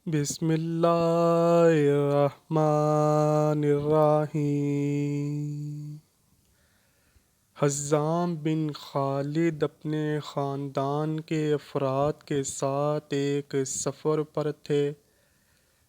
بسم اللہ الرحمن الرحیم۔ حزام بن خالد اپنے خاندان کے افراد کے ساتھ ایک سفر پر تھے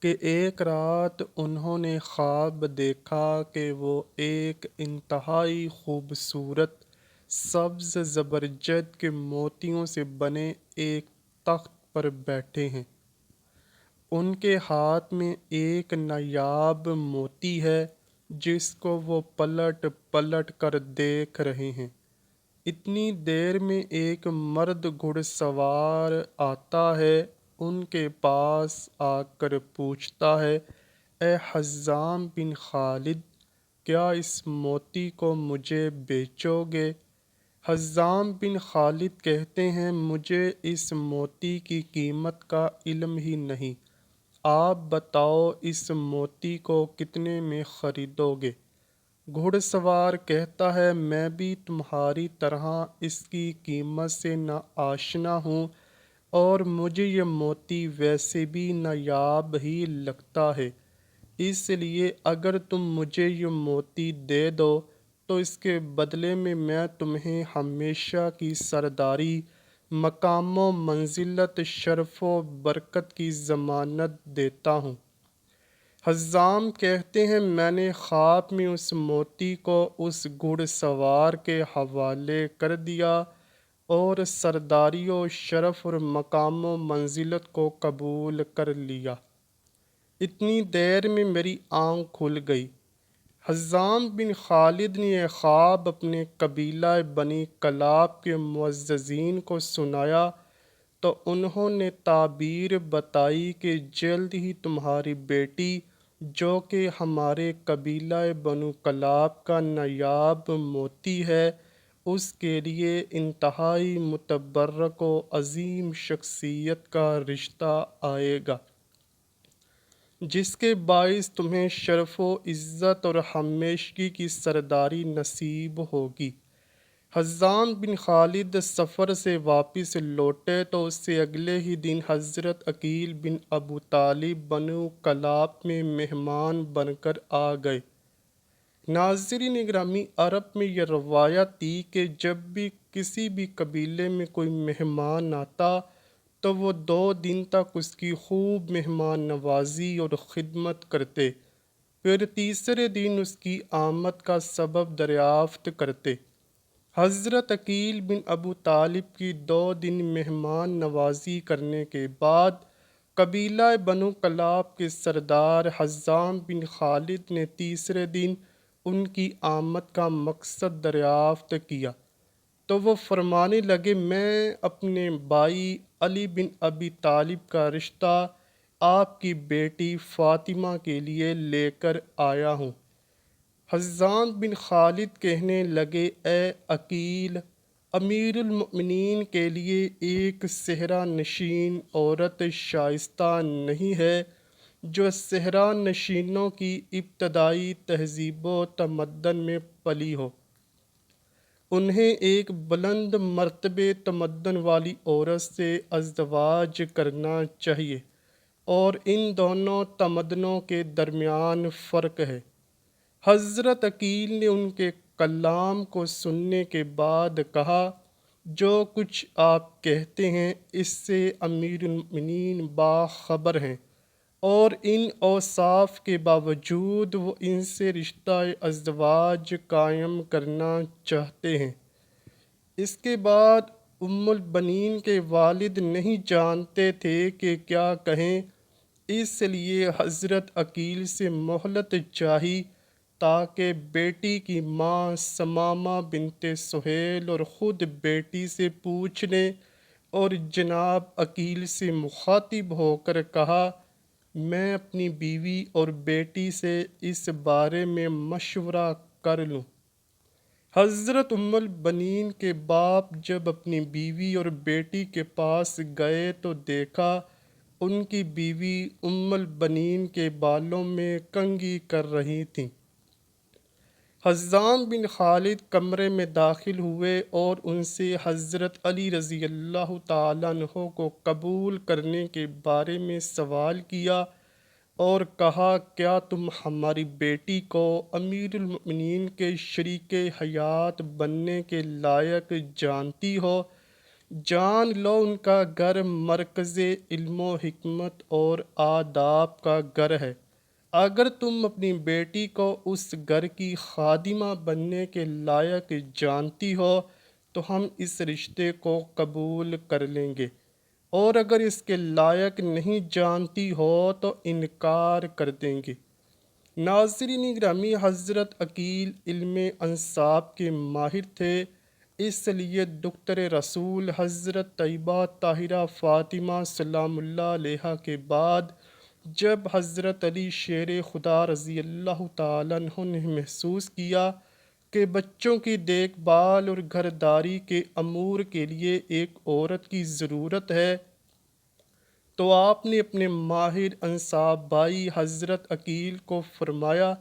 کہ ایک رات انہوں نے خواب دیکھا کہ وہ ایک انتہائی خوبصورت سبز زبرجد کے موتیوں سے بنے ایک تخت پر بیٹھے ہیں۔ ان کے ہاتھ میں ایک نایاب موتی ہے جس کو وہ پلٹ پلٹ کر دیکھ رہے ہیں۔ اتنی دیر میں ایک مرد گھڑ سوار آتا ہے، ان کے پاس آ کر پوچھتا ہے، اے حزام بن خالد، کیا اس موتی کو مجھے بیچو گے؟ حزام بن خالد کہتے ہیں، مجھے اس موتی کی قیمت کا علم ہی نہیں، آپ بتاؤ اس موتی کو کتنے میں خریدو گے؟ گھڑ سوار کہتا ہے، میں بھی تمہاری طرح اس کی قیمت سے ناآشنا ہوں اور مجھے یہ موتی ویسے بھی نایاب ہی لگتا ہے، اس لیے اگر تم مجھے یہ موتی دے دو تو اس کے بدلے میں تمہیں ہمیشہ کی سرداری، مقام و منزلت، شرف و برکت کی ضمانت دیتا ہوں۔ حزام کہتے ہیں، میں نے خواب میں اس موتی کو اس گھڑ سوار کے حوالے کر دیا اور سرداری و شرف اور مقام و منزلت کو قبول کر لیا۔ اتنی دیر میں میری آنکھ کھل گئی۔ حزام بن خالد نے یہ خواب اپنے قبیلہ بنی کلاب کے معززین کو سنایا تو انہوں نے تعبیر بتائی کہ جلد ہی تمہاری بیٹی، جو کہ ہمارے قبیلہ بنو کلاب کا نایاب موتی ہے، اس کے لیے انتہائی متبرک و عظیم شخصیت کا رشتہ آئے گا، جس کے باعث تمہیں شرف و عزت اور ہمیشگی کی سرداری نصیب ہوگی۔ حزام بن خالد سفر سے واپس لوٹے تو اس سے اگلے ہی دن حضرت عقیل بن ابو طالب بنو کلاب میں مہمان بن کر آ گئے۔ ناظرین گرامی، عرب میں یہ روایت تھی کہ جب بھی کسی بھی قبیلے میں کوئی مہمان آتا تو وہ 2 دن تک اس کی خوب مہمان نوازی اور خدمت کرتے، پھر تیسرے دن اس کی آمد کا سبب دریافت کرتے۔ حضرت عقیل بن ابو طالب کی 2 دن مہمان نوازی کرنے کے بعد قبیلہ بنو کلاب کے سردار حزام بن خالد نے تیسرے دن ان کی آمد کا مقصد دریافت کیا تو وہ فرمانے لگے، میں اپنے بھائی علی بن ابی طالب کا رشتہ آپ کی بیٹی فاطمہ کے لیے لے کر آیا ہوں۔ حزام بن خالد کہنے لگے، اے عقیل، امیر المؤمنین کے لیے ایک صحرا نشین عورت شائستہ نہیں ہے جو صحرا نشینوں کی ابتدائی تہذیب و تمدن میں پلی ہو۔ انہیں ایک بلند مرتبے تمدن والی عورت سے ازدواج کرنا چاہیے اور ان دونوں تمدنوں کے درمیان فرق ہے۔ حضرت عقیل نے ان کے کلام کو سننے کے بعد کہا، جو کچھ آپ کہتے ہیں اس سے امیر المؤمنین باخبر ہیں اور ان اوصاف کے باوجود وہ ان سے رشتہ ازدواج قائم کرنا چاہتے ہیں۔ اس کے بعد ام البنین کے والد نہیں جانتے تھے کہ کیا کہیں، اس لیے حضرت عقیل سے مہلت چاہی تاکہ بیٹی کی ماں ثمامہ بنت سہیل اور خود بیٹی سے پوچھ لیں، اور جناب عقیل سے مخاطب ہو کر کہا، میں اپنی بیوی اور بیٹی سے اس بارے میں مشورہ کر لوں۔ حضرت ام البنین کے باپ جب اپنی بیوی اور بیٹی کے پاس گئے تو دیکھا ان کی بیوی ام البنین کے بالوں میں کنگھی کر رہی تھیں۔ حزام بن خالد کمرے میں داخل ہوئے اور ان سے حضرت علی رضی اللہ تعالیٰ عنہ کو قبول کرنے کے بارے میں سوال کیا اور کہا، کیا تم ہماری بیٹی کو امیر المؤمنین کے شریک حیات بننے کے لائق جانتی ہو؟ جان لو ان کا گھر مرکز علم و حکمت اور آداب کا گھر ہے۔ اگر تم اپنی بیٹی کو اس گھر کی خادمہ بننے کے لائق جانتی ہو تو ہم اس رشتے کو قبول کر لیں گے، اور اگر اس کے لائق نہیں جانتی ہو تو انکار کر دیں گے۔ ناظرین گرامی، حضرت عقیل علم انساب کے ماہر تھے، اس لیے دختر رسول حضرت طیبہ طاہرہ فاطمہ سلام اللہ علیہا کے بعد جب حضرت علی شیر خدا رضی اللہ تعالیٰ عنہ نے محسوس کیا کہ بچوں کی دیکھ بھال اور گھرداری کے امور کے لیے ایک عورت کی ضرورت ہے، تو آپ نے اپنے ماہر انصاب بھائی حضرت عقیل کو فرمایا،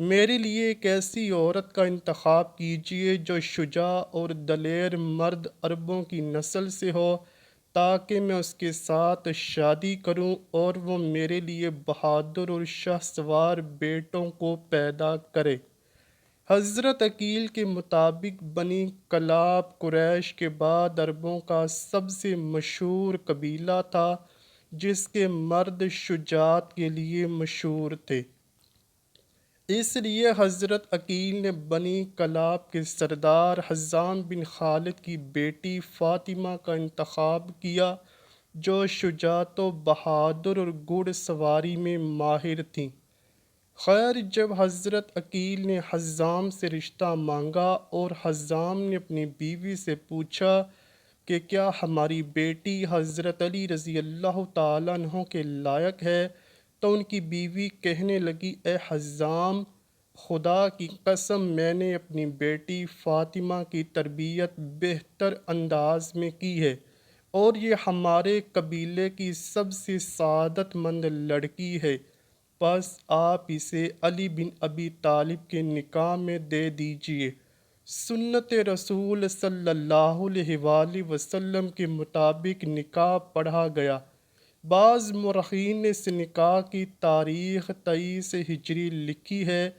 میرے لیے ایک ایسی عورت کا انتخاب کیجیے جو شجاع اور دلیر مرد عربوں کی نسل سے ہو، تاکہ میں اس کے ساتھ شادی کروں اور وہ میرے لیے بہادر اور شاہ سوار بیٹوں کو پیدا کرے۔ حضرت عقیل کے مطابق بنی کلاب قریش کے بعد عربوں کا سب سے مشہور قبیلہ تھا، جس کے مرد شجاعت کے لیے مشہور تھے۔ اس لیے حضرت عقیل نے بنی کلاب کے سردار حزام بن خالد کی بیٹی فاطمہ کا انتخاب کیا، جو شجاعت و بہادر اور گھڑ سواری میں ماہر تھیں۔ خیر، جب حضرت عقیل نے حزام سے رشتہ مانگا اور حزام نے اپنی بیوی سے پوچھا کہ کیا ہماری بیٹی حضرت علی رضی اللہ تعالیٰ عنہ کے لائق ہے، تو ان کی بیوی کہنے لگی، اے حزام، خدا کی قسم میں نے اپنی بیٹی فاطمہ کی تربیت بہتر انداز میں کی ہے، اور یہ ہمارے قبیلے کی سب سے سعادت مند لڑکی ہے، بس آپ اسے علی بن ابی طالب کے نکاح میں دے دیجیے۔ سنت رسول صلی اللہ علیہ وآلہ وسلم کے مطابق نکاح پڑھا گیا۔ بعض مورخین نے اس نکاح کی تاریخ 23 ہجری لکھی ہے۔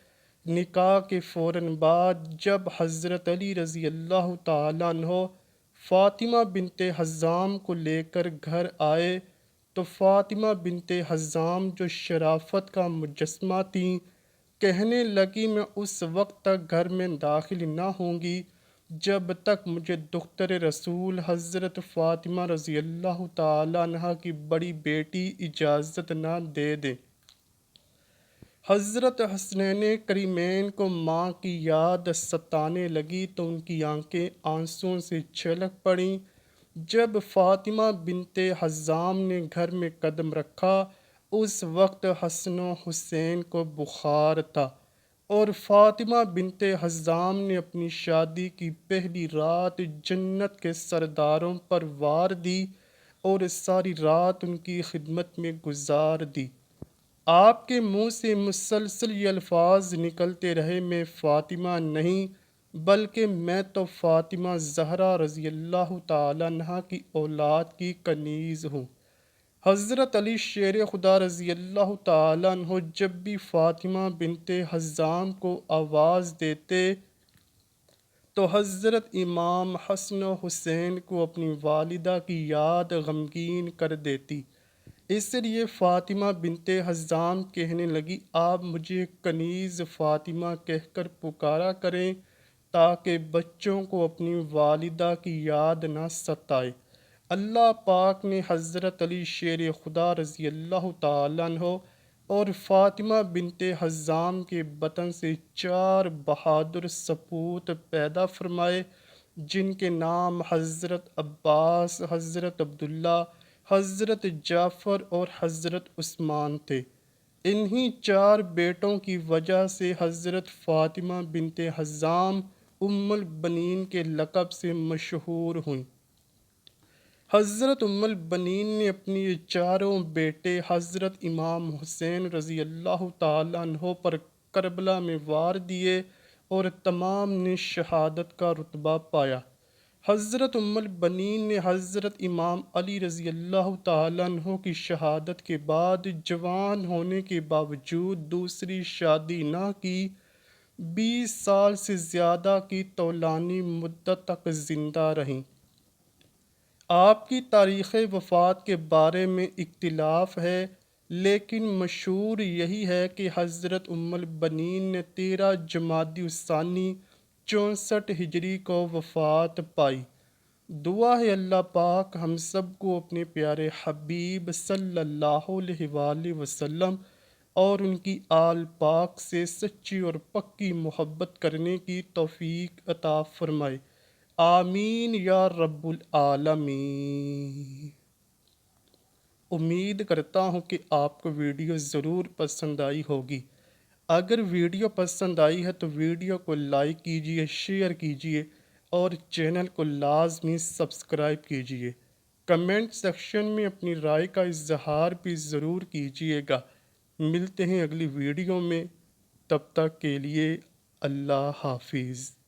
نکاح کے فوراً بعد جب حضرت علی رضی اللہ تعالیٰ عنہ فاطمہ بنت حزام کو لے کر گھر آئے تو فاطمہ بنت حزام، جو شرافت کا مجسمہ تھیں، کہنے لگی، میں اس وقت تک گھر میں داخل نہ ہوں گی جب تک مجھے دختر رسول حضرت فاطمہ رضی اللہ تعالیٰ عنہ کی بڑی بیٹی اجازت نہ دے دے۔ حضرت حسنین کریمین کو ماں کی یاد ستانے لگی تو ان کی آنکھیں آنسوؤں سے چھلک پڑیں۔ جب فاطمہ بنت حزام نے گھر میں قدم رکھا، اس وقت حسن و حسین کو بخار تھا، اور فاطمہ بنت حزام نے اپنی شادی کی پہلی رات جنت کے سرداروں پر وار دی اور ساری رات ان کی خدمت میں گزار دی۔ آپ کے منہ سے مسلسل یہ الفاظ نکلتے رہے، میں فاطمہ نہیں بلکہ میں تو فاطمہ زہرا رضی اللہ تعالیٰ عنہ کی اولاد کی کنیز ہوں۔ حضرت علی شیر خدا رضی اللہ تعالیٰ عنہ جب بھی فاطمہ بنت حزام کو آواز دیتے تو حضرت امام حسن و حسین کو اپنی والدہ کی یاد غمگین کر دیتی۔ اس لیے فاطمہ بنت حزام کہنے لگی، آپ مجھے کنیز فاطمہ کہہ کر پکارا کریں تاکہ بچوں کو اپنی والدہ کی یاد نہ ستائے۔ اللہ پاک نے حضرت علی شیر خدا رضی اللہ تعالیٰ عنہ اور فاطمہ بنت حزام کے بطن سے 4 بہادر سپوت پیدا فرمائے، جن کے نام حضرت عباس، حضرت عبداللہ، حضرت جعفر اور حضرت عثمان تھے۔ انہی 4 بیٹوں کی وجہ سے حضرت فاطمہ بنت حزام ام البنین کے لقب سے مشہور ہوئیں۔ حضرت ام البنین نے اپنی یہ 4 بیٹے حضرت امام حسین رضی اللہ تعالیٰ عنہ پر کربلا میں وار دیے اور تمام نے شہادت کا رتبہ پایا۔ حضرت ام البنین نے حضرت امام علی رضی اللہ تعالیٰ عنہ کی شہادت کے بعد جوان ہونے کے باوجود دوسری شادی نہ کی، 20 سال سے زیادہ کی طولانی مدت تک زندہ رہیں۔ آپ کی تاریخ وفات کے بارے میں اختلاف ہے، لیکن مشہور یہی ہے کہ حضرت ام البنین نے 13 جمادی الثانی 64 ہجری کو وفات پائی۔ دعا ہے اللہ پاک ہم سب کو اپنے پیارے حبیب صلی اللہ علیہ وآلہ وسلم اور ان کی آل پاک سے سچی اور پکی محبت کرنے کی توفیق عطا فرمائے، آمین یا رب العالمین۔ امید کرتا ہوں کہ آپ کو ویڈیو ضرور پسند آئی ہوگی۔ اگر ویڈیو پسند آئی ہے تو ویڈیو کو لائک کیجئے، شیئر کیجئے اور چینل کو لازمی سبسکرائب کیجئے۔ کمنٹ سیکشن میں اپنی رائے کا اظہار بھی ضرور کیجئے گا۔ ملتے ہیں اگلی ویڈیو میں، تب تک کے لیے اللہ حافظ۔